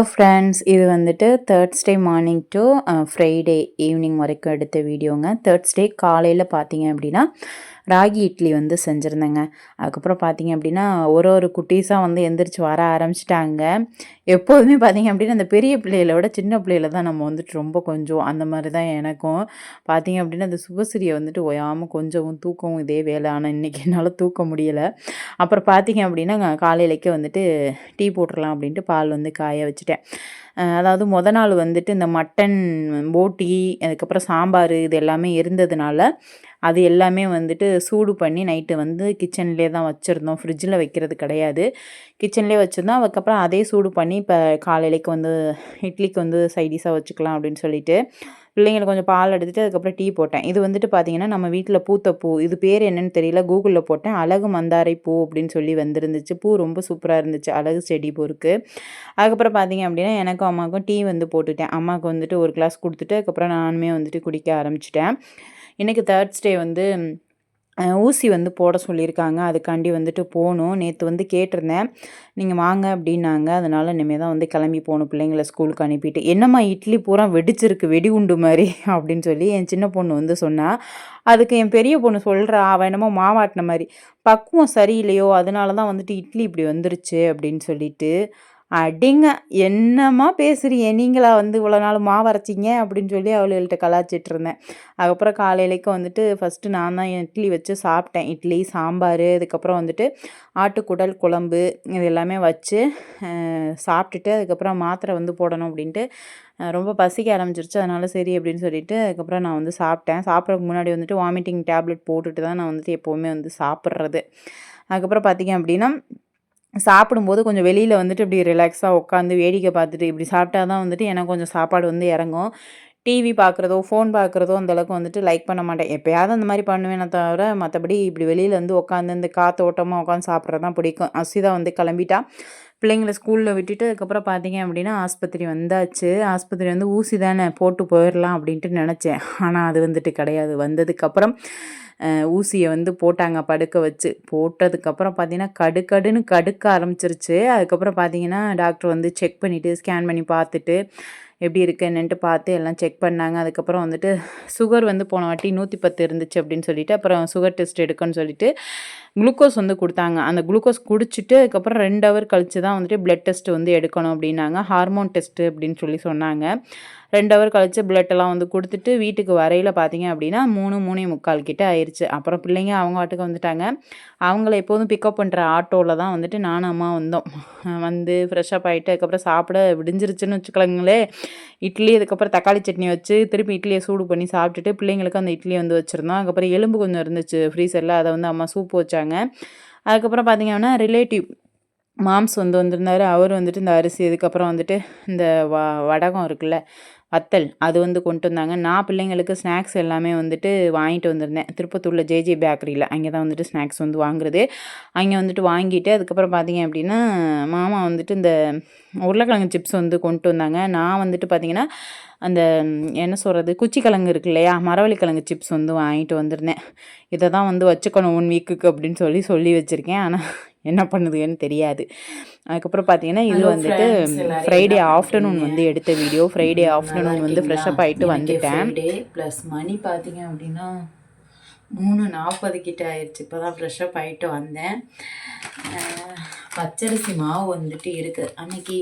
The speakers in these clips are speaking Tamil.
ஃப்ரெண்ட்ஸ், இது வந்துட்டு Thursday morning to Friday evening வரைக்கும் எடுத்த வீடியோங்க. தேர்ஸ்டே காலையில் பார்த்தீங்க அப்படின்னா ராகி இட்லி வந்து செஞ்சுருந்தேங்க. அதுக்கப்புறம் பார்த்தீங்க அப்படின்னா ஒரு குட்டீஸாக வந்து எந்திரிச்சு வர ஆரம்பிச்சிட்டாங்க. எப்போதுமே பார்த்தீங்க அப்படின்னா அந்த பெரிய பிள்ளைகளை விட சின்ன பிள்ளையில தான் நம்ம வந்துட்டு ரொம்ப கொஞ்சம் அந்த மாதிரி தான் எனக்கும். பார்த்தீங்க அப்படின்னா அந்த சுபஸ்ரீயை வந்துட்டு ஓயாமல் கொஞ்சவும் தூக்கவும் இதே வேலை. ஆனால் இன்றைக்கி என்னால் தூக்க முடியலை. அப்புறம் பார்த்தீங்க அப்படின்னா காலையிலேயே வந்துட்டு டீ போட்டுடலாம் அப்படின்ட்டு பால் வந்து காய வச்சுட்டேன். அதாவது நாள் வந்துட்டு இந்த மட்டன் போட்டி, அதுக்கப்புறம் சாம்பார் இது எல்லாமே இருந்ததுனால அது எல்லாமே வந்துட்டு சூடு பண்ணி நைட்டு வந்து கிச்சன்லேயே தான் வச்சுருந்தோம். ஃப்ரிட்ஜில் வைக்கிறது கிடையாது. கிச்சன்லேயே வச்சுருந்தோம். அதுக்கப்புறம் அதே சூடு பண்ணி இப்போ காலையிலேக்கு வந்து இட்லிக்கு வந்து சைடிஷாக வச்சுக்கலாம் அப்படின்னு சொல்லிட்டு பிள்ளைங்களுக்கு கொஞ்சம் பால் எடுத்துகிட்டு அதுக்கப்புறம் டீ போட்டேன். இது வந்துட்டு பார்த்தீங்கன்னா நம்ம வீட்டில் பூத்த பூ. இது பேர் என்னன்னு தெரியல. கூகுளில் போட்டேன். அழகு மந்தாரை பூ அப்படின்னு சொல்லி வந்துருந்துச்சு. பூ ரொம்ப சூப்பராக இருந்துச்சு. அழகு செடி பூ இருக்குது. அதுக்கப்புறம் பார்த்தீங்க அப்படின்னா எனக்கும் அம்மாவுக்கும் டீ வந்து போட்டுட்டேன். அம்மாவுக்கு வந்துட்டு ஒரு கிளாஸ் கொடுத்துட்டு அதுக்கப்புறம் நானுமே வந்துட்டு குடிக்க ஆரம்பிச்சிட்டேன். இன்றைக்கி தேர்ஸ்டே வந்து ஊசி வந்து போட சொல்லியிருக்காங்க. அதுக்காண்டி வந்துட்டு போகணும். நேற்று வந்து கேட்டிருந்தேன். நீங்கள் வாங்க அப்படின்னாங்க. அதனால் இனிமேல் தான் வந்து கிளம்பி போகணும் பிள்ளைங்கள ஸ்கூலுக்கு அனுப்பிட்டு. என்னம்மா இட்லி பூரா வெடிச்சிருக்கு வெடிகுண்டு மாதிரி அப்படின்னு சொல்லி என் சின்ன பொண்ணு வந்து சொன்னால், அதுக்கு என் பெரிய பொண்ணு சொல்கிறா, அவள் என்னமோ மாவாட்டின மாதிரி பக்குவம் சரியில்லையோ அதனால தான் வந்துட்டு இட்லி இப்படி வந்துருச்சு அப்படின்னு சொல்லிட்டு. அடிங்க என்னம்மா பேசுறீங்க, நீங்களா வந்து இவ்வளோ நாள் மாவு அரைச்சிங்க அப்படின்னு சொல்லி அவளுகள்கிட்ட கலாய்ச்சிட்டு இருந்தேன். அதுக்கப்புறம் காலையிலேக்கு வந்துட்டு ஃபஸ்ட்டு நான் தான் இட்லி வச்சு சாப்பிட்டேன். இட்லி சாம்பார் அதுக்கப்புறம் வந்துட்டு ஆட்டுக்குடல் குழம்பு இது எல்லாமே வச்சு சாப்பிட்டுட்டு அதுக்கப்புறம் மாத்திரை வந்து போடணும் அப்படின்ட்டு ரொம்ப பசிக்க ஆரம்பிச்சிருச்சு. அதனால சரி அப்படின்னு சொல்லிட்டு அதுக்கப்புறம் நான் வந்து சாப்பிட்டேன். சாப்பிட்றதுக்கு முன்னாடி வந்துட்டு வாமிட்டிங் டேப்லெட் போட்டுட்டு தான் நான் வந்துட்டு எப்போவுமே வந்து சாப்பிட்றது. அதுக்கப்புறம் பார்த்திங்க அப்படின்னா சாப்பிடும்போது கொஞ்சம் வெளியில் வந்துட்டு இப்படி ரிலாக்ஸாக உட்காந்து வேடிக்கை பார்த்துட்டு இப்படி சாப்பிட்டா தான் வந்துட்டு எனக்கு கொஞ்சம் சாப்பாடு வந்து இறங்கும். டிவி பார்க்குறதோ ஃபோன் பார்க்குறதோ அந்தளவுக்கு வந்துட்டு லைக் பண்ண மாட்டேன். எப்போயாவது அந்த மாதிரி பண்ணுவேனே தவிர மற்றபடி இப்படி வெளியில் வந்து உட்காந்து இந்த காற்றோட்டமாக உட்காந்து சாப்பிட்றது தான் பிடிக்கும். அசிதா வந்து கிளம்பிட்டா. பிள்ளைங்களை ஸ்கூலில் விட்டுட்டு அதுக்கப்புறம் பார்த்தீங்க அப்படின்னா ஆஸ்பத்திரி வந்தாச்சு. ஆஸ்பத்திரி வந்து ஊசி தானே போட்டு போயிடலாம் அப்படின்ட்டு நினச்சேன். ஆனால் அது வந்துட்டு கிடையாது. வந்ததுக்கப்புறம் ஊசியை வந்து போட்டாங்க படுக்க வச்சு. போட்டதுக்கப்புறம் பார்த்தீங்கன்னா கடுக்கடுன்னு கடுக்க ஆரம்பிச்சிருச்சு. அதுக்கப்புறம் பார்த்தீங்கன்னா டாக்டர் வந்து செக் பண்ணிவிட்டு ஸ்கேன் பண்ணி பார்த்துட்டு எப்படி இருக்குது என்னன்ட்டு பார்த்து எல்லாம் செக் பண்ணாங்க. அதுக்கப்புறம் வந்துட்டு சுகர் வந்து போன வாட்டி 110 இருந்துச்சு அப்படின்னு சொல்லிட்டு அப்புறம் சுகர் டெஸ்ட் எடுக்கணும்னு சொல்லிட்டு குளுக்கோஸ் வந்து கொடுத்தாங்க. அந்த குளுக்கோஸ் குடிச்சிட்டு அதுக்கப்புறம் 2 ஹவர் கழித்து தான் வந்துட்டு பிளட் டெஸ்ட் வந்து எடுக்கணும் அப்படின்னாங்க. ஹார்மோன் டெஸ்ட்டு அப்படின்னு சொல்லி சொன்னாங்க. 2 ஹவர் கழித்து பிளட்டெல்லாம் வந்து கொடுத்துட்டு வீட்டுக்கு வரையில் பார்த்தீங்க அப்படின்னா 3:45 கிட்ட ஆயிடுச்சு. அப்புறம் பிள்ளைங்க அவங்க வாட்டுக்கு வந்துட்டாங்க. அவங்கள எப்போதும் பிக்கப் பண்ணுற ஆட்டோவில் தான் வந்துட்டு நானும் அம்மா வந்தோம். வந்து ஃப்ரெஷ்ஷப் ஆகிட்டு அதுக்கப்புறம் சாப்பிட விடிஞ்சிருச்சுன்னு வச்சுக்கலாங்களே. இட்லி அதுக்கப்புறம் தக்காளி சட்னி வச்சு திருப்பி இட்லியை சூடு பண்ணி சாப்பிட்டுட்டு பிள்ளைங்களுக்கு அந்த இட்லி வந்து வச்சுருந்தோம். அதுக்கப்புறம் எலும்பு கொஞ்சம் இருந்துச்சு ஃப்ரீசரில், அதை வந்து அம்மா சூப்பு வச்சாங்க. அதுக்கப்புறம் பார்த்திங்கன்னா ரிலேட்டிவ் மாம்ஸ் வந்து வந்திருந்தார். அவர் வந்துட்டு இந்த அரிசி அதுக்கப்புறம் வந்துட்டு இந்த வடகம் இருக்குல்ல வத்தல் அது வந்து கொண்டு வந்தாங்க. நான் பிள்ளைங்களுக்கு ஸ்நாக்ஸ் எல்லாமே வந்துட்டு வாங்கிட்டு வந்திருந்தேன். திருப்பத்தூரில் ஜேஜே பேக்கரியில் அங்கே தான் வந்துட்டு ஸ்நாக்ஸ் வந்து வாங்குறது. அங்கே வந்துட்டு வாங்கிட்டு அதுக்கப்புறம் பார்த்தீங்க அப்படின்னா மாமா வந்துட்டு இந்த உருளைக்கிழங்கு சிப்ஸ் வந்து கொண்டு வந்தாங்க. நான் வந்துட்டு பார்த்திங்கன்னா அந்த என்ன சொல்கிறது குச்சிக்கிழங்கு இருக்கு இல்லையா, மரவள்ளிக்கிழங்கு சிப்ஸ் வந்து வாங்கிட்டு வந்திருந்தேன். இதை தான் வந்து வச்சுக்கணும் 1 வீக்குக்கு அப்படின்னு சொல்லி வச்சுருக்கேன். ஆனால் என்ன பண்ணுதுன்னு தெரியாது. அதுக்கப்புறம் பார்த்தீங்கன்னா இது வந்துட்டு ஃப்ரைடே ஆஃப்டர்நூன் வந்து எடுத்த வீடியோ. ஃப்ரைடே ஆஃப்டர்நூன் வந்து ஃப்ரெஷ்ஷப் ஆகிட்டு வந்துட்டேன். ஃப்ரைடே ப்ளஸ் மணி பார்த்தீங்க அப்படின்னா 3:40 கிட்ட ஆயிடுச்சு. இப்போ தான் ஃப்ரெஷ்ஷப் ஆகிட்டு வந்தேன். பச்சரிசி மாவு வந்துட்டு இருக்குது. அன்றைக்கி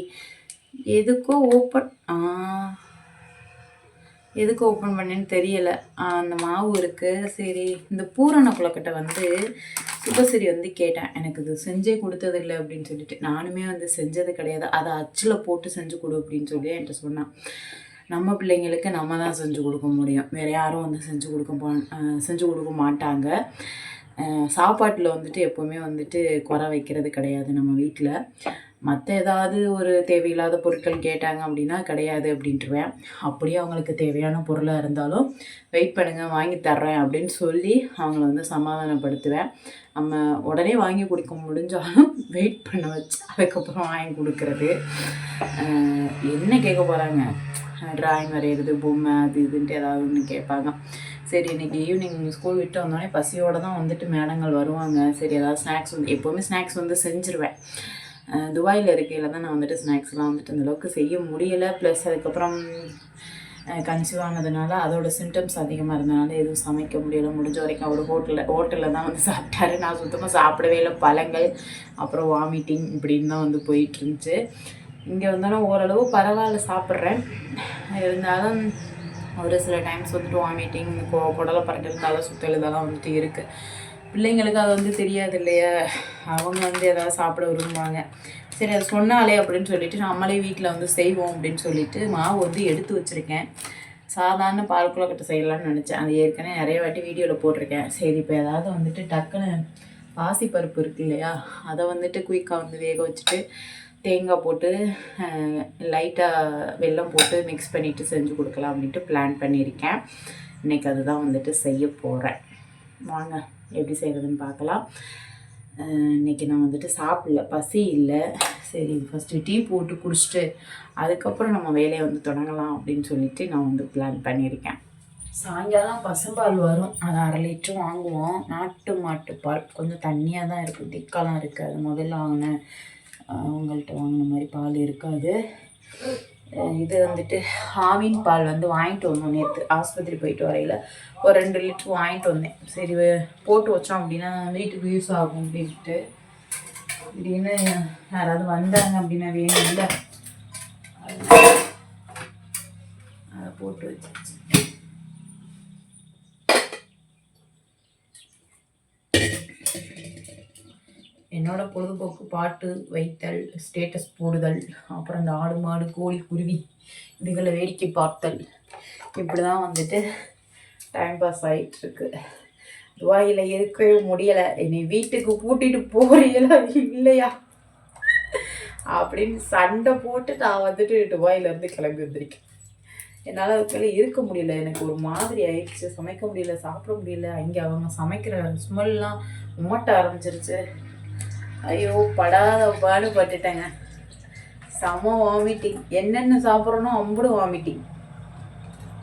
எதுக்கோ ஓப்பன் பண்ணேன்னு தெரியலை. அந்த மாவு இருக்குது. சரி இந்த பூரண குழக்கட்டை வந்து சுபஸ்ரீ வந்து கேட்டேன். எனக்கு இது செஞ்சே கொடுத்ததில்லை அப்படின்னு சொல்லிட்டு. நானுமே வந்து செஞ்சது கிடையாது. அதை அச்சில் போட்டு செஞ்சு கொடு அப்படின்னு சொல்லி என்கிட்ட சொன்னான். நம்ம பிள்ளைங்களுக்கு நம்ம தான் செஞ்சு கொடுக்க முடியும். வேறு யாரும் வந்து செஞ்சு கொடுக்க மாட்டாங்க. சாப்பாட்டில் வந்துட்டு எப்போவுமே வந்துட்டு குறை வைக்கிறது கிடையாது நம்ம வீட்டில். மற்ற ஏதாவது ஒரு தேவையில்லாத பொருட்கள் கேட்டாங்க அப்படின்னா கிடையாது அப்படின்ட்டுருவேன். அப்படியே அவங்களுக்கு தேவையான பொருளாக இருந்தாலும் வெயிட் பண்ணுங்கள் வாங்கி தர்றேன் அப்படின்னு சொல்லி அவங்கள வந்து சமாதானப்படுத்துவேன். நம்ம உடனே வாங்கி கொடுக்க முடிஞ்சாலும் வெயிட் பண்ண வச்சு அதுக்கப்புறம் வாங்கி கொடுக்குறது. என்ன கேட்க போகிறாங்க, ட்ராயிங் வரைகிறது, பொம்மை அது இதுன்ட்டு ஏதாவது ஒன்று கேட்பாங்க. சரி இன்றைக்கி ஈவினிங் ஸ்கூல் விட்டு வந்தோடனே பசியோடு தான் வந்துட்டு மேடங்கள் வருவாங்க. சரி ஏதாவது ஸ்நாக்ஸ் வந்து எப்போவுமே ஸ்நாக்ஸ் வந்து செஞ்சுருவேன். துபாயில் இருக்கையில் தான் நான் வந்துட்டு ஸ்நாக்ஸ்லாம் வந்துட்டு அந்தளவுக்கு செய்ய முடியலை. ப்ளஸ் அதுக்கப்புறம் கன்சீவ் ஆனதுனால அதோட சிம்டம்ஸ் அதிகமாக இருந்தனால எதுவும் சமைக்க முடியலை. முடிஞ்ச வரைக்கும் அவர் ஹோட்டலில் தான் வந்து சாப்பிட்டாரு. நான் சுத்தமாக சாப்பிடவே இல்லை. பழங்கள் அப்புறம் வாமிட்டிங் இப்படின்னு தான் வந்து போயிட்டுருந்துச்சு. இங்கே வந்தாலும் ஓரளவு பரவாயில்ல சாப்பிட்றேன். இருந்தாலும் ஒரு சில டைம்ஸ் வந்துட்டு வாமிட்டிங், குடலை பரட்டல், தலை சுத்தல் இதெல்லாம் வந்துட்டு இருக்குது. பிள்ளைங்களுக்கு அது வந்து தெரியாது இல்லையா, அவங்க வந்து எதாவது சாப்பிட விரும்புவாங்க. சரி அது சொன்னாலே அப்படின்னு சொல்லிட்டு நம்மளே வீட்டில் வந்து செய்வோம் அப்படின்னு சொல்லிட்டு மாவு வந்து எடுத்து வச்சுருக்கேன். சாதாரண பால் கொழுக்கட்டை செய்யலாம்னு நினச்சேன். அது ஏற்கனவே நிறைய வாட்டி வீடியோவில் போட்டிருக்கேன். சரி இப்போ ஏதாவது வந்துட்டு டக்குன்னு பாசிப்பருப்பு இருக்கு இல்லையா, அதை வந்துட்டு குயிக்காக வந்து வேக வச்சுட்டு தேங்காய் போட்டு லைட்டாக வெல்லம் போட்டு மிக்ஸ் பண்ணிவிட்டு செஞ்சு கொடுக்கலாம் அப்படின்ட்டு பிளான் பண்ணியிருக்கேன். இன்றைக்கி அதுதான் வந்துட்டு செய்ய போகிறேன். வாங்க எப்படி செய்கிறதுன்னு பார்க்கலாம். இன்றைக்கி நான் வந்துட்டு சாப்பிடல, பசி இல்லை. சரி ஃபஸ்ட்டு டீ போட்டு குடிச்சிட்டு அதுக்கப்புறம் நம்ம வேலையை வந்து தொடங்கலாம் அப்படின்னு சொல்லிட்டு நான் வந்து பிளான் பண்ணியிருக்கேன். சாயங்காலம் பசும்பால் வரும், அது 1/2 லிட்டரு வாங்குவோம். நாட்டு மாட்டுப்பால் கொஞ்சம் தண்ணியாக தான் இருக்கும், திக்காலாம் இருக்காது. முதல்ல வாங்கினேன் அவங்கள்ட்ட வாங்கின மாதிரி பால் இருக்காது. இது வந்துட்டு ஆவின் பால் வந்து வாங்கிட்டு வந்தோம் நேற்று ஆஸ்பத்திரி போயிட்டு வரையில். ஒரு 2 லிட்டர் வாங்கிட்டு வந்தேன். சரி போட்டு வச்சோம் அப்படின்னா வீட்டுக்கு யூஸ் ஆகும் அப்படின்ட்டு. திடீர்னு யாராவது வந்தாங்க அப்படின்னா வேணும் இல்லை, அதை போட்டு வச்சு என்னோட பொழுதுபோக்கு பாட்டு வைத்தல், ஸ்டேட்டஸ் போடுதல், அப்புறம் இந்த ஆடு மாடு கோழி குருவி இதுகளை வேடிக்கை பார்த்தல், இப்படி தான் வந்துட்டு டைம் பாஸ் ஆகிட்டுருக்கு. துபாயில் இருக்கவே முடியலை. என்னை வீட்டுக்கு கூட்டிகிட்டு போகிறீங்களா இல்லையா அப்படின்னு சண்டை போட்டு நான் வந்துட்டு துபாயிலேருந்து கிளம்பி வந்திருக்கேன். என்னால் அதுக்குள்ளே இருக்க முடியல. எனக்கு ஒரு மாதிரி ஆயிடுச்சு. சமைக்க முடியல, சாப்பிட முடியல. அங்கே அவங்க சமைக்கிற ஸ்மெல்லாம் உமட்ட ஆரம்பிச்சிருச்சு. ஐயோ படாத பாடுபட்டுட்டேங்க. செம வாமிட்டிங். என்னென்ன சாப்பிட்றனோ அம்புடு வாமிட்டிங்.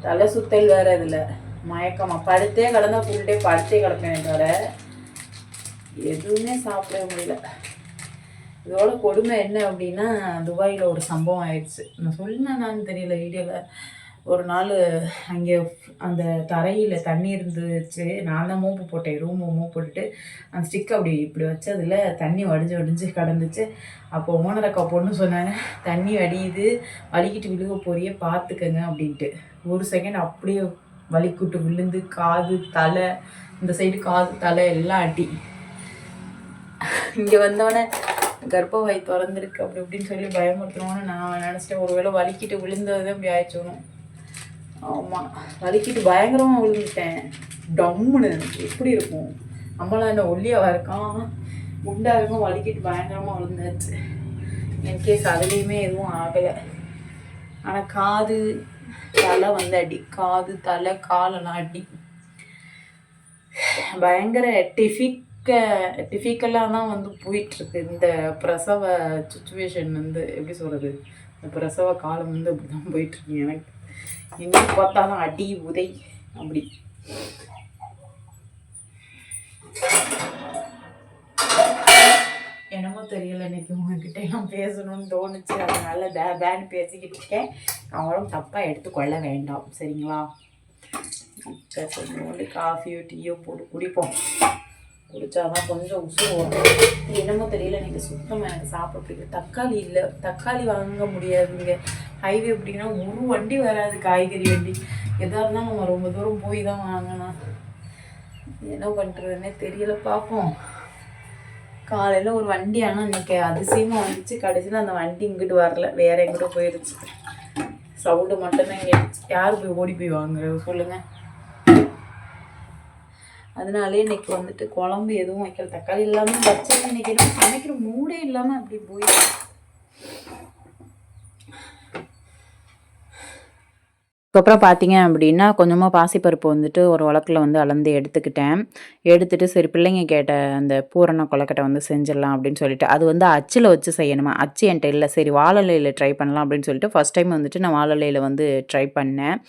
தலை சுத்தல் வேறு. இதில் மயக்கமாக படுத்தே கிடந்தா ஃபுல் டே படுத்தே கிடப்பேன். தவிர எதுவுமே சாப்பிட முடியல. இதோட கொடுமை என்ன அப்படின்னா, துபாயில் ஒரு சம்பவம் ஆயிடுச்சு. நான் சொன்னேன்னான்னு தெரியல வீடியோவில். ஒரு நாள் அங்கே அந்த தரையில் தண்ணி இருந்துச்சு. நான் தான் மோப்பு போட்டேன், ரூமை மோப்பு போட்டுட்டு அந்த ஸ்டிக் அப்படி இப்படி வச்சதில் தண்ணி வடிஞ்சு கிடந்துச்சு. அப்போ ஓனர் அக்கா பொண்ணு சொன்னாங்க, தண்ணி வடியுது, வலிக்கிட்டு விழுக போறியே பார்த்துக்கங்க அப்படின்ட்டு. ஒரு செகண்ட் அப்படியே வலிக்கிட்டு விழுந்து காது தலை, இந்த சைடு காது தலை எல்லாம் அடி. இங்கே வந்தோடனே கர்ப்பவாய் திறந்துருக்கு அப்படி இப்படின்னு சொல்லி பயமுறுத்தணும்னு நான் நினச்சிட்டேன். ஒருவேளை வலிக்கிட்டு விழுந்தது அப்படி ஆயிடுச்சோணும். ஆமாம், வலிக்கிட்டு பயங்கரமாக விழுந்துட்டேன். டம்முன்னு எப்படி இருக்கும், நம்மளாம் என்ன ஒல்லியாக இருக்கான், குண்டாக இருக்கும், வலிக்கிட்டு பயங்கரமாக விழுந்தாச்சு. என்கேஸ் அதுலேயுமே எதுவும் ஆகலை. ஆனால் காது தலை வந்து அடி, காது தலை காலெல்லாம் அடி. பயங்கர டிஃபிக்கலாக தான் வந்து போயிட்டுருக்கு இந்த பிரசவ சுச்சுவேஷன். வந்து எப்படி சொல்கிறது, இந்த பிரசவ காலம் வந்து அப்படி தான் போயிட்டுருக்கு. எனக்கு எங்கே பார்த்தாலும் அடி உதை அப்படி. என்னமோ தெரியல, இன்னைக்கு உங்ககிட்ட எல்லாம் பேசணும்னு தோணுச்சு. அதனால பேன்னு பேசிக்கிட்டு இருக்கேன். அவங்களும் தப்பாக எடுத்துக்கொள்ள வேண்டாம், சரிங்களா? கொஞ்சோண்டு காஃபியோ டீயோ போட்டு குடிப்போம். குடித்தாதான் கொஞ்சம் உசு வரும். என்னமோ தெரியல, நீங்கள் சுத்தமாக எனக்கு சாப்பிட பிடிக்கும். தக்காளி இல்லை, தக்காளி வாங்க முடியாதுங்க. ஹைவே அப்படின்னா ஒரு வண்டி வராது, காய்கறி வண்டி. எதாக இருந்தாலும் நம்ம ரொம்ப தூரம் போய் தான் வாங்கணும். என்ன பண்ணுறதுன்னே தெரியல. பார்ப்போம். காலையில் ஒரு வண்டி, ஆனால் இன்றைக்கி அதிசயமாக வந்துச்சு. கடைசியில் அந்த வண்டி இங்கிட்டு வரல, வேறு எங்கிட்ட போயிடுச்சு. சவுண்டு மட்டும்தான் கேட்டுச்சு. யார் போய் ஓடி போய் வாங்குறது சொல்லுங்கள்? அதனாலே இன்றைக்கி வந்துட்டு குழம்பு எதுவும் வைக்கல. தக்காளி இல்லாமல் வச்சு இன்றைக்கி எதுவும் சமைக்கிற மூடே இல்லாமல் அப்படி போயிடுச்சு. அதுக்கப்புறம் பார்த்தீங்க அப்படின்னா கொஞ்சமாக பாசிப்பருப்பு வந்துட்டு ஒரு உலக்கில் வந்து அளந்து எடுத்துகிட்டு சரி பிள்ளைங்க கேட்ட அந்த பூரண கொழுக்கட்டை வந்து செஞ்சிடலாம் அப்படின்னு சொல்லிட்டு, அது வந்து அச்சில் வச்சு செய்யணுமா. அச்சு என்கிட்ட இல்லை. சரி வாழலையில் ட்ரை பண்ணலாம் அப்படின்னு சொல்லிட்டு ஃபஸ்ட் டைம் வந்துட்டு நான் வாழலையில் வந்து ட்ரை பண்ணேன்.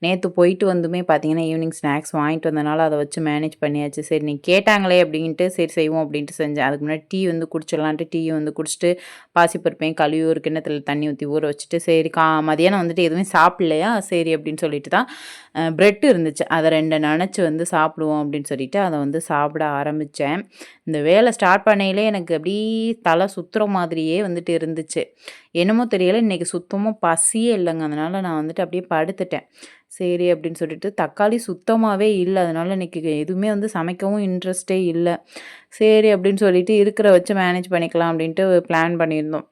நேற்று போயிட்டு வந்துமே பார்த்தீங்கன்னா ஈவினிங் ஸ்நாக்ஸ் வாங்கிட்டு வந்தனால அதை வச்சு மேனேஜ் பண்ணியாச்சு. சரி நீ கேட்டாங்களே அப்படின்ட்டு சரி செய்வோம் அப்படின்ட்டு செஞ்சேன். அதுக்கு முன்னாடி டீ வந்து குடிச்சிடலான்ட்டு டீ வந்து குடிச்சிட்டு பாசிப்பருப்பையும் கழுவி ஒரு கிண்ணத்தில் தண்ணி ஊற்றி ஊற வச்சுட்டு சரி மதியானம் வந்துட்டு எதுவுமே சாப்பிட்லையா சரி அப்படின்னு சொல்லிட்டு தான் ப்ரெட் இருந்துச்சு அதை 2 நனைச்சி வந்து சாப்பிடுவோம் அப்படின்னு சொல்லிட்டு அதை வந்து சாப்பிட ஆரம்பித்தேன். இந்த வேலை ஸ்டார்ட் பண்ணையிலே எனக்கு அப்படி தலை சுற்றுற மாதிரியே வந்துட்டு இருந்துச்சு. என்னமோ தெரியலை இன்றைக்கி சுத்தமாக பசியே இல்லைங்க. அதனால் நான் வந்துட்டு அப்படியே படுத்துட்டேன். சரி அப்படின்னு சொல்லிட்டு தக்காளி சுத்தமாகவே இல்லை. அதனால் இன்றைக்கி எதுவுமே வந்து சமைக்கவும் இன்ட்ரெஸ்ட்டே இல்லை. சரி அப்படின்னு சொல்லிட்டு இருக்கிற வச்சு மேனேஜ் பண்ணிக்கலாம் அப்படின்ட்டு பிளான் பண்ணியிருந்தோம்.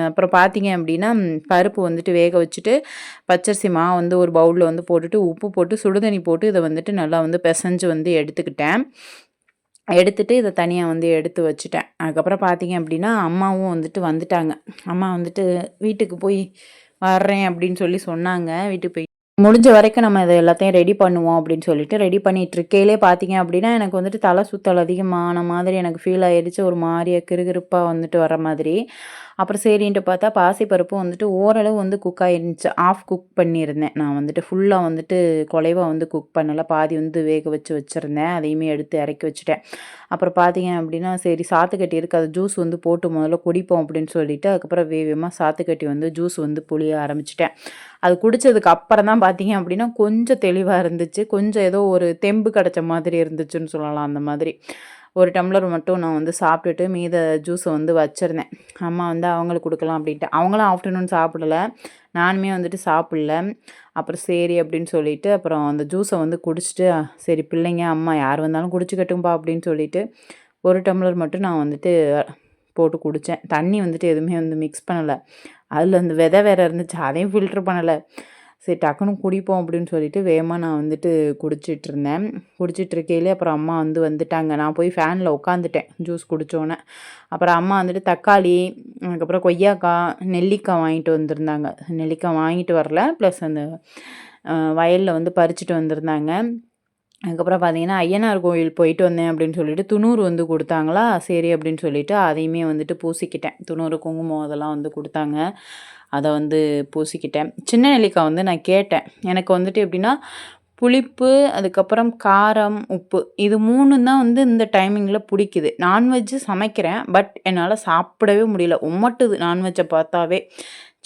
அப்புறம் பார்த்தீங்க அப்படின்னா பருப்பு வந்துட்டு வேக வச்சுட்டு பச்சரிசி மாவு வந்து ஒரு பவுலில் வந்து போட்டுட்டு உப்பு போட்டு சுடுதண்ணி போட்டு இதை வந்துட்டு நல்லா வந்து பிசைஞ்சு வந்து எடுத்துக்கிட்டேன். எடுத்துட்டு இதை தனியாக வந்து எடுத்து வச்சுட்டேன். அதுக்கப்புறம் பார்த்தீங்க அப்படின்னா அம்மாவும் வந்துட்டாங்க. அம்மா வந்துட்டு வீட்டுக்கு போய் வர்றேன் அப்படின்னு சொல்லி சொன்னாங்க. வீட்டுக்கு போய் முடிஞ்ச வரைக்கும் நம்ம இதை எல்லாத்தையும் ரெடி பண்ணுவோம் அப்படின்னு சொல்லிட்டு ரெடி பண்ணிகிட்ருக்கையிலே பார்த்தீங்க அப்படின்னா எனக்கு வந்துட்டு தலை சுற்றல் அதிகமான மாதிரி எனக்கு ஃபீல் ஆகிடுச்சு. ஒரு மாதிரியாக கிறுகிறுப்பாக வந்துட்டு வர மாதிரி. அப்புறம் சரின்ட்டு பார்த்தா பாசிப்பருப்பும் வந்துட்டு ஓரளவு வந்து குக் ஆகிருந்துச்சு. ஆஃப் குக் பண்ணியிருந்தேன். நான் வந்துட்டு ஃபுல்லாக வந்துட்டு குலைவா வந்து குக் பண்ணலை. பாதி வந்து வேக வச்சுருந்தேன். அதையுமே எடுத்து இறக்கி வச்சுட்டேன். அப்புறம் பார்த்தீங்க அப்படின்னா சரி சாத்துக்கட்டி இருக்குது அதை ஜூஸ் வந்து போட்டு முதல்ல குடிப்போம் அப்படின்னு சொல்லிட்டு அதுக்கப்புறம் வேகமாக சாத்துக்கட்டி வந்து ஜூஸ் வந்து புளிய ஆரம்பிச்சிட்டேன். அது குடித்ததுக்கு அப்புறம் தான் பார்த்தீங்க அப்படின்னா கொஞ்சம் தெளிவாக இருந்துச்சு. கொஞ்சம் ஏதோ ஒரு தெம்பு கிடச்ச மாதிரி இருந்துச்சுன்னு சொல்லலாம். அந்த மாதிரி ஒரு டம்ளர் மட்டும் நான் வந்து சாப்பிட்டுட்டு மீத ஜூஸை வந்து வச்சுருந்தேன். அம்மா வந்து அவங்களுக்கு கொடுக்கலாம் அப்படின்ட்டு. அவங்களும் ஆஃப்டர்நூன் சாப்பிடல. நானுமே வந்துட்டு சாப்பிடல. அப்புறம் சரி அப்படின்னு சொல்லிட்டு அப்புறம் அந்த ஜூஸை வந்து குடிச்சிட்டு சரி பிள்ளைங்க அம்மா யார் வந்தாலும் குடிச்சுக்கட்டும்பா அப்படின்னு சொல்லிட்டு ஒரு டம்ளர் மட்டும் நான் வந்துட்டு போட்டு குடித்தேன். தண்ணி வந்துட்டு எதுவுமே வந்து மிக்ஸ் பண்ணலை. அதில் அந்த விதை வேறு இருந்துச்சு. அதையும் ஃபில்ட்ரு பண்ணலை. சரி டக்குன்னு குடிப்போம் அப்படின்னு சொல்லிட்டு வேகமாக நான் வந்துட்டு குடிச்சிட்ருந்தேன். குடிச்சிட்ருக்கையிலே அப்புறம் அம்மா வந்துட்டாங்க. நான் போய் ஃபேனில் உட்காந்துட்டேன் ஜூஸ் குடித்தோன்னே. அப்புறம் அம்மா வந்துட்டு தக்காளி அதுக்கப்புறம் கொய்யாக்காய் நெல்லிக்காய் வாங்கிட்டு வந்திருந்தாங்க. நெல்லிக்காய் வாங்கிட்டு வரல ப்ளஸ் அந்த வயலில் வந்து பறிச்சுட்டு வந்திருந்தாங்க. அதுக்கப்புறம் பார்த்தீங்கன்னா ஐயனார் கோயில் போயிட்டு வந்தேன் அப்படின்னு சொல்லிட்டு துணூறு வந்து கொடுத்தாங்களா சரி அப்படின்னு சொல்லிட்டு அதையுமே வந்துட்டு பூசிக்கிட்டேன். துணூறு குங்குமம் அதெல்லாம் வந்து கொடுத்தாங்க. அதை வந்து பூசிக்கிட்டேன். சின்ன நெல்லிக்காய் வந்து நான் கேட்டேன். எனக்கு வந்துட்டு எப்படின்னா புளிப்பு அதுக்கப்புறம் காரம் உப்பு இது 3 தான் வந்து இந்த டைமிங்கில் பிடிக்குது. நான்வெஜ்ஜு சமைக்கிறேன் பட் என்னால் சாப்பிடவே முடியல. உமட்டுது நான்வெஜ்ஜை பார்த்தாவே.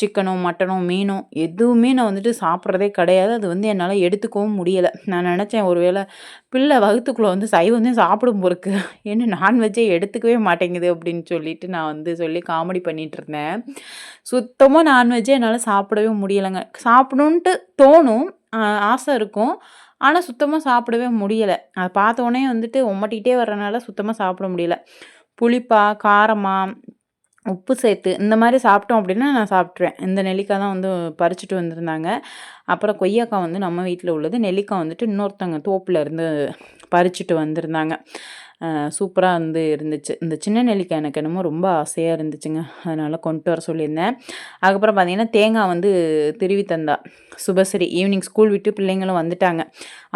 சிக்கனோ மட்டனோ மீனோ எதுவுமே நான் வந்துட்டு சாப்பிட்றதே கிடையாது. அது வந்து என்னால் எடுத்துக்கவும் முடியலை. நான் நினச்சேன் ஒரு வேளை பிள்ளை வகுத்துக்குள்ளே வந்து சைவம் தான் சாப்பிடும் போருக்கு என்ன நான்வெஜ்ஜே எடுத்துக்கவே மாட்டேங்குது அப்படின்னு சொல்லிட்டு நான் வந்து சொல்லி காமெடி பண்ணிகிட்டு இருந்தேன். சுத்தமாக நான்வெஜ்ஜே என்னால் சாப்பிடவே முடியலைங்க. சாப்பிடணுன்ட்டு தோணும், ஆசை இருக்கும். ஆனால் சுத்தமாக சாப்பிடவே முடியலை. அதை பார்த்தோன்னே வந்துட்டு உமட்டிகிட்டே வர்றனால சுத்தமாக சாப்பிட முடியல. புளிப்பா காரமா உப்பு சேர்த்து இந்த மாதிரி சாப்பிட்டோம் அப்படின்னா நான் சாப்பிட்ருவேன். இந்த நெல்லிக்காய் தான் வந்து பறிச்சுட்டு வந்திருந்தாங்க. அப்புறம் கொய்யாக்காய் வந்து நம்ம வீட்டில் உள்ளது. நெல்லிக்காய் வந்துட்டு இன்னொருத்தவங்க தோப்பில் இருந்து பறிச்சுட்டு வந்திருந்தாங்க. சூப்பராக வந்து இருந்துச்சு. இந்த சின்ன நெல்லிக்காய் எனக்கு என்னமோ ரொம்ப ஆசையாக இருந்துச்சுங்க. அதனால் கொண்டு வர சொல்லியிருந்தேன். அதுக்கப்புறம் பார்த்தீங்கன்னா தேங்காய் வந்து திருவி தந்தா சுபஸ்ரீ. ஈவினிங் ஸ்கூல் விட்டு பிள்ளைங்களும் வந்துட்டாங்க.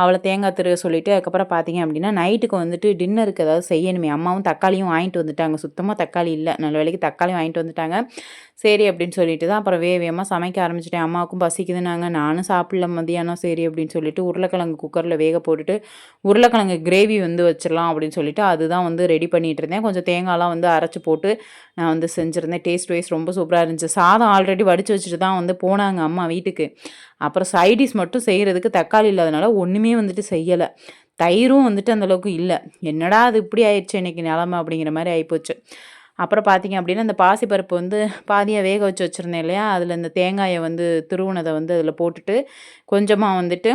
அவளை தேங்காய் திருவ சொல்லிவிட்டு அதுக்கப்புறம் பார்த்தீங்க அப்படின்னா நைட்டுக்கு வந்துட்டு டின்னருக்கு ஏதாவது செய்யணுமே. அம்மாவும் தக்காளியும் வாங்கிட்டு வந்துட்டாங்க. சுத்தமாக தக்காளி இல்லை. நல்ல வேளைக்கு தக்காளி வாங்கிட்டு வந்துட்டாங்க. சரி அப்படின்னு சொல்லிட்டு தான் அப்புறம் வேகமாக சமைக்க ஆரம்பிச்சிட்டேன். அம்மாவுக்கும் பசிக்குதுன்னாங்க. நானும் சாப்பிடல மதியானம். சரி அப்படின்னு சொல்லிட்டு உருளைக்கிழங்கு குக்கரில் வேக போட்டுட்டு உருளைக்கிழங்கு கிரேவி வந்து வச்சிடலாம் அப்படின்னு சொல்லிட்டு அதுதான் வந்து ரெடி பண்ணிகிட்டு இருந்தேன். கொஞ்சம் தேங்காய்லாம் வந்து அரைச்சி போட்டு நான் வந்து செஞ்சுருந்தேன். டேஸ்ட் வைஸ் ரொம்ப சூப்பராக இருந்துச்சு. சாதம் ஆல்ரெடி வடித்து வச்சுட்டு தான் வந்து போனாங்க அம்மா வீட்டுக்கு. அப்புறம் சைடிஷ் மட்டும் செய்கிறதுக்கு தக்காளி இல்லாதனால ஒன்றுமே வந்துட்டு செய்யலை. தயிரும் வந்துட்டு அந்தளவுக்கு இல்லை. என்னடா அது இப்படி ஆயிடுச்சு இன்றைக்கி நிலமை அப்படிங்கிற மாதிரி ஆகிப்போச்சு. அப்புறம் பார்த்தீங்க அப்படின்னா இந்த பாசிப்பருப்பு வந்து பாதியாக வேக வச்சு வச்சுருந்தேன் இல்லையா, அதில் இந்த தேங்காயை வந்து துருவுனதை வந்து அதில் போட்டுட்டு கொஞ்சமாக வந்துட்டு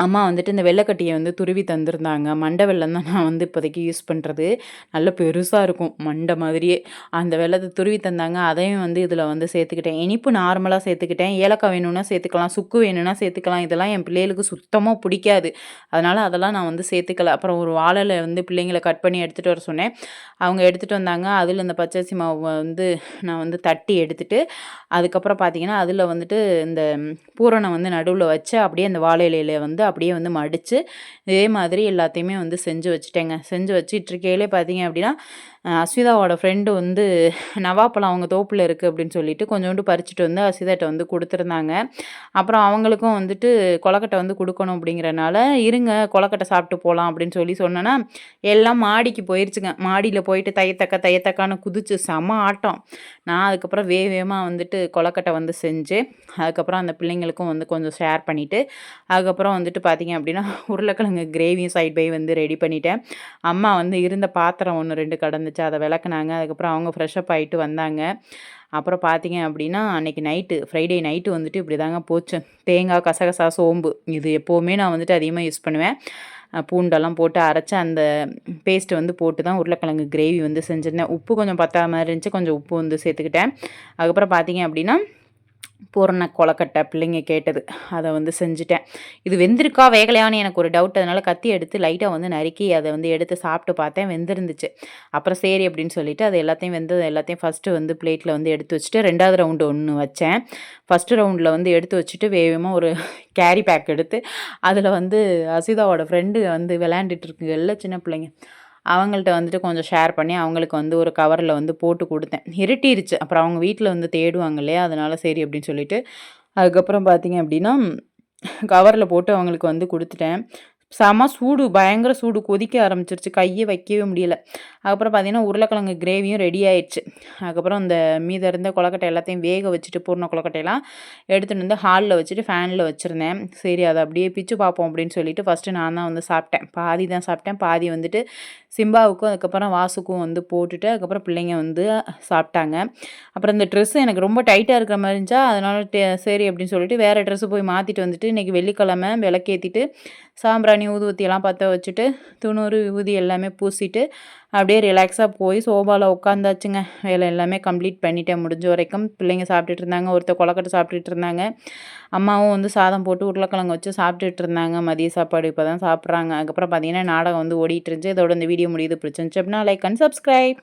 அம்மா வந்துட்டு இந்த வெள்ளைக்கட்டியை வந்து துருவி தந்திருந்தாங்க. மண்டை வெல்லம் தான் நான் வந்து இப்போதைக்கு யூஸ் பண்ணுறது. நல்ல பெருசாக இருக்கும் மண்டை மாதிரியே. அந்த வெல்லத்தை துருவி தந்தாங்க. அதையும் வந்து இதில் வந்து சேர்த்துக்கிட்டேன். இனிப்பு நார்மலாக சேர்த்துக்கிட்டேன். ஏலக்காய் வேணும்னா சேர்த்துக்கலாம், சுக்கு வேணும்னா சேர்த்துக்கலாம். இதெல்லாம் என் பிள்ளைகளுக்கு சுத்தமாக பிடிக்காது. அதனால் அதெல்லாம் நான் வந்து சேர்த்துக்கல. அப்புறம் ஒரு வாழையில வந்து பிள்ளைங்களை கட் பண்ணி எடுத்துகிட்டு வர சொன்னேன். அவங்க எடுத்துகிட்டு வந்தாங்க. அதில் இந்த பச்சரிசி மாவு வந்து நான் வந்து தட்டி எடுத்துட்டு அதுக்கப்புறம் பார்த்தீங்கன்னா அதில் வந்துட்டு இந்த பூரணம் வந்து நடுவில் வச்சு அப்படியே அந்த வாழை இலையில வந்து அப்படியே வந்து மடித்து இதே மாதிரி எல்லாத்தையுமே வந்து செஞ்சு வச்சுட்டேங்க. செஞ்சு வச்சுட்ருக்கையிலே பார்த்தீங்க அப்படின்னா அஸ்விதாவோட ஃப்ரெண்டு வந்து நவாப்பழம் அவங்க தோப்பில் இருக்குது அப்படின்னு சொல்லிட்டு கொஞ்சோண்டு பறிச்சுட்டு வந்து அஸ்விதாட்ட வந்து கொடுத்துருந்தாங்க. அப்புறம் அவங்களுக்கும் வந்துட்டு கொலக்கட்டை வந்து கொடுக்கணும் அப்படிங்கிறனால, இருங்க கொலக்கட்டை சாப்பிட்டு போகலாம் அப்படின்னு சொல்லி சொன்னேன்னா, எல்லாம் மாடிக்கு போயிருச்சுங்க. மாடியில் போயிட்டு தையத்தக்கான்னு குதிச்சு செம ஆட்டம். நான் அதுக்கப்புறம் வேகமாக வந்துட்டு கொலக்கட்டை வந்து செஞ்சு, அதுக்கப்புறம் அந்த பிள்ளைங்களுக்கும் வந்து கொஞ்சம் ஷேர் பண்ணிவிட்டு, அதுக்கப்புறம் வந்துட்டு பார்த்திங்க அப்படின்னா உருளைக்கிழங்கு கிரேவியும் சைட் பை வந்து ரெடி பண்ணிட்டேன். அம்மா வந்து இருந்த பாத்திரம் 1, 2 கிடந்துச்சு, அதை விளக்குனாங்க. அதுக்கப்புறம் அவங்க ஃப்ரெஷ்அப் ஆகிட்டு வந்தாங்க. அப்புறம் பார்த்தீங்க அப்படின்னா அன்றைக்கி நைட்டு ஃப்ரைடே நைட்டு வந்துட்டு இப்படி தாங்க போச்சு. தேங்காய், கசகசா, சோம்பு இது எப்போவுமே நான் வந்துட்டு அதிகமாக யூஸ் பண்ணுவேன். பூண்டெல்லாம் போட்டு அரைச்சி அந்த பேஸ்ட்டு வந்து போட்டு தான் உருளைக்கிழங்கு கிரேவி வந்து செஞ்சுருந்தேன். உப்பு கொஞ்சம் பத்தாத மாதிரி இருந்துச்சு, கொஞ்சம் உப்பு வந்து சேர்த்துக்கிட்டேன். அதுக்கப்புறம் பார்த்தீங்க அப்படின்னா பூரண கொலக்கட்டை பிள்ளைங்க கேட்டது, அதை வந்து செஞ்சுட்டேன். இது வெந்திருக்கா வேகலையான்னு எனக்கு ஒரு டவுட். அதனால் கத்தி எடுத்து லைட்டாக வந்து நறுக்கி அதை வந்து எடுத்து சாப்பிட்டு பார்த்தேன், வெந்திருந்துச்சு. அப்புறம் சரி அப்படின்னு சொல்லிட்டு அது எல்லாத்தையும் வெந்தது எல்லாத்தையும் ஃபஸ்ட்டு வந்து பிளேட்டில் வந்து எடுத்து வச்சுட்டு 2வது ரவுண்டு ஒன்று வச்சேன். ஃபஸ்ட்டு ரவுண்டில் வந்து எடுத்து வச்சுட்டு வேகமாக ஒரு கேரி பேக் எடுத்து அதில் வந்து அசிதாவோட ஃப்ரெண்டு வந்து விளையாண்டுட்டு இருக்குங்கல்ல சின்ன பிள்ளைங்க, அவங்கள்ட்ட வந்துட்டு கொஞ்சம் ஷேர் பண்ணி அவங்களுக்கு வந்து ஒரு கவரில் வந்து போட்டு கொடுத்தேன். இருட்டிருச்சு. அப்புறம் அவங்க வீட்டில் வந்து தேடுவாங்க இல்லையா, அதனால சரி அப்படின்னு சொல்லிட்டு அதுக்கப்புறம் பார்த்தீங்க அப்படின்னா கவரில் போட்டு அவங்களுக்கு வந்து கொடுத்துட்டேன். செம சூடு, பயங்கர சூடு, கொதிக்க ஆரம்பிச்சிருச்சு, கையை வைக்கவே முடியல. அதுக்கப்புறம் பார்த்தீங்கன்னா உருளைக்கிழங்கு கிரேவியும் ரெடி ஆயிடுச்சு. அதுக்கப்புறம் இந்த மீதம் இருந்த கொலக்கட்டை எல்லாத்தையும் வேக வச்சுட்டு பூர்ண கொலக்கட்டையெல்லாம் எடுத்துகிட்டு வந்து ஹாலில் வச்சுட்டு ஃபேனில் வச்சுருந்தேன். சரி அதை அப்படியே பிச்சு பார்ப்போம் அப்படின்னு சொல்லிட்டு ஃபஸ்ட்டு நான் தான் வந்து சாப்பிட்டேன். பாதி தான் சாப்பிட்டேன், பாதி வந்துட்டு சிம்பாவுக்கும் அதுக்கப்புறம் வாசுக்கும் வந்து போட்டுட்டு அதுக்கப்புறம் பிள்ளைங்க வந்து சாப்பிட்டாங்க. அப்புறம் இந்த ட்ரெஸ்ஸு எனக்கு ரொம்ப டைட்டாக இருக்கிற மாதிரி இருந்துச்சா, அதனால சரி அப்படின்னு சொல்லிட்டு வேறு ட்ரெஸ்ஸு போய் மாற்றிட்டு வந்துட்டு இன்றைக்கி வெள்ளிக்கிழமை விளக்கேற்றிட்டு சாம்பிராணி ஊதுவத்தியெல்லாம் பற்ற வச்சுட்டு துணூறு விபூதி எல்லாமே பூசிட்டு அப்படியே ரிலாக்ஸாக போய் சோபாவில் உட்காந்தாச்சுங்க. வேலை எல்லாமே கம்ப்ளீட் பண்ணிட்டேன் முடிஞ்ச வரைக்கும். பிள்ளைங்க சாப்பிட்டுட்டு இருந்தாங்க, ஒருத்தர் கொலக்கட்டை சாப்பிட்டுட்டு இருந்தாங்க. அம்மாவும் வந்து சாதம் போட்டு உருளைக்கிழங்கு வச்சு சாப்பிட்டுட்டு இருந்தாங்க. மதிய சாப்பாடு இப்போ தான் சாப்பிட்றாங்க. அதுக்கப்புறம் பார்த்தீங்கன்னா நாடகம் வந்து ஓடிட்டு இருந்துச்சு. இதோட இந்த வீடியோ முடியுது. பிடிச்சிருந்துச்சு அப்படின்னா லைக் அண்ட் சப்ஸ்கிரைப்.